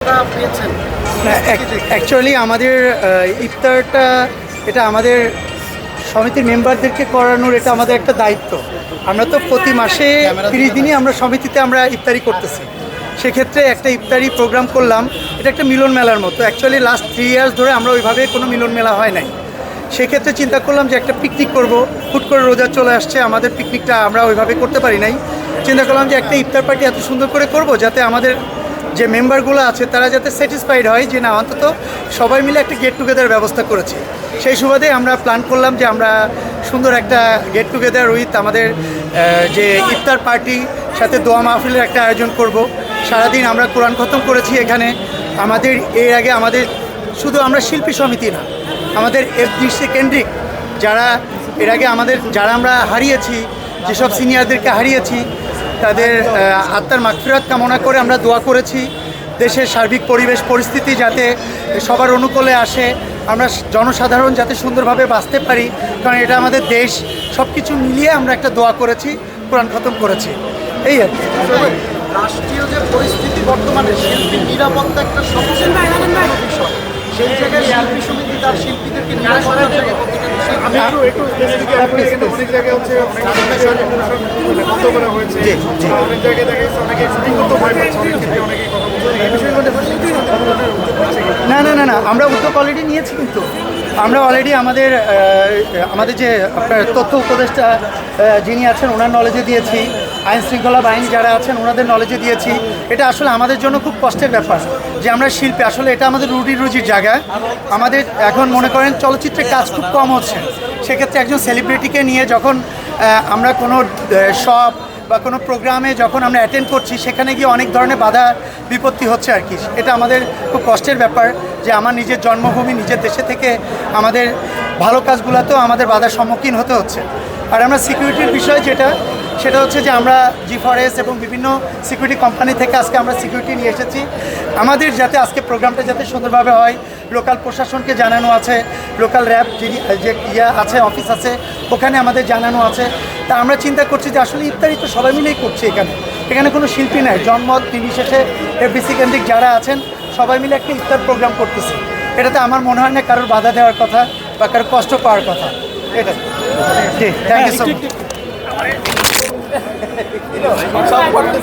সাড়া পেয়েছেন? অ্যাকচুয়ালি আমাদের ইফতারটা এটা আমাদের সমিতির মেম্বারদেরকে করানোর এটা আমাদের একটা দায়িত্ব। আমরা তো প্রতি মাসে 30 দিনই আমরা সমিতিতে আমরা ইফতারি করতেছি। সেক্ষেত্রে একটা ইফতারি প্রোগ্রাম করলাম, এটা একটা মিলন মেলার মতো। অ্যাকচুয়ালি লাস্ট 3 ইয়ার্স ধরে আমরা ওইভাবে কোনো মিলন মেলা হয় নাই। সেক্ষেত্রে চিন্তা করলাম যে একটা পিকনিক করব। হুট করে রোজা চলে আসছে, আমাদের পিকনিকটা আমরা ওইভাবে করতে পারি নাই। চিন্তা করলাম যে একটা ইফতার পার্টি এত সুন্দর করে করব যাতে আমাদের যে মেম্বারগুলো আছে তারা যাতে স্যাটিসফাইড হয় যে না অন্তত সবাই মিলে একটা গেট টুগেদার ব্যবস্থা করেছি। সেই সুবাদে আমরা প্ল্যান করলাম যে আমরা সুন্দর একটা গেট টুগেদার উইথ আমাদের যে ইফতার পার্টি সাথে দোয়া মাহফিলের একটা আয়োজন করব। সারাদিন আমরা কোরআন খতম করেছি এখানে। আমাদের এর আগে আমাদের শুধু আমরা শিল্পী সমিতি না, আমাদের এফডিসি কেন্দ্রিক যারা এর আগে যারা আমরা হারিয়েছি, যেসব সিনিয়রদেরকে হারিয়েছি তাদের আত্মার মাগফিরাত কামনা করে আমরা দোয়া করেছি। দেশের সার্বিক পরিবেশ পরিস্থিতি যাতে সবার অনুকূলে আসে, আমরা জনসাধারণ যাতে সুন্দরভাবে বাঁচতে পারি, কারণ এটা আমাদের দেশ। সব কিছু মিলিয়ে আমরা একটা দোয়া করেছি, কোরআন খতম করেছি, এই আর কি। রাষ্ট্রীয় যে পরিস্থিতি বর্তমানে শিল্পীর নিরাপত্তা একটা সবচেয়ে গুরুত্বপূর্ণ বিষয়। সেই জায়গায় শিল্পী সমিতি তার শিল্পীদেরকে নিরাপত্তার জায়গায় কতটা না না না না আমরা উদ্যোগ অলরেডি নিয়েছি, কিন্তু আমরা অলরেডি আমাদের যে আপনার তথ্য উপদেষ্টা যিনি আছেন ওনার নলেজে দিয়েছি, আইন শৃঙ্খলা বাহিনী যারা আছেন ওনাদের নলেজে দিয়েছি। এটা আসলে আমাদের জন্য খুব কষ্টের ব্যাপার যে আমরা শিল্পী, আসলে এটা আমাদের রুজির জায়গা। আমাদের এখন মনে করেন চলচ্চিত্রের কাজ খুব কম হচ্ছে। সেক্ষেত্রে একজন সেলিব্রিটিকে নিয়ে যখন আমরা কোনো শপ বা কোনো প্রোগ্রামে যখন আমরা অ্যাটেন্ড করছি, সেখানে গিয়ে অনেক ধরনের বাধা বিপত্তি হচ্ছে আর কি। এটা আমাদের খুব কষ্টের ব্যাপার যে আমার নিজের জন্মভূমি, নিজের দেশে থেকে আমাদের ভালো কাজগুলোতেও আমাদের বাধার সম্মুখীন হতে হচ্ছে। আর আমরা সিকিউরিটির বিষয় সেটা হচ্ছে যে আমরা জি4এস এবং বিভিন্ন সিকিউরিটি কোম্পানি থেকে আজকে আমরা সিকিউরিটি নিয়ে এসেছি। আমাদের যাতে আজকে প্রোগ্রামটা যাতে সুন্দরভাবে হয়, লোকাল প্রশাসনকে জানানো আছে, লোকাল র্যাব যে আছে অফিস আছে ওখানে আমাদের জানানো আছে। তা আমরা চিন্তা করছি যে আসলে ইফতারি তো সবাই মিলেই করছি এখানে কোনো শিল্পী নাই, জনমত নির্বিশেষে এফডিসি কেন্দ্রিক যারা আছেন সবাই মিলে একটা ইফতার প্রোগ্রাম করতেছি। এটাতে আমার মনে হয় না কারোর বাধা দেওয়ার কথা বা কারোর কষ্ট পাওয়ার কথা। এটা ঠিক, থ্যাংক ইউ সো মাচ।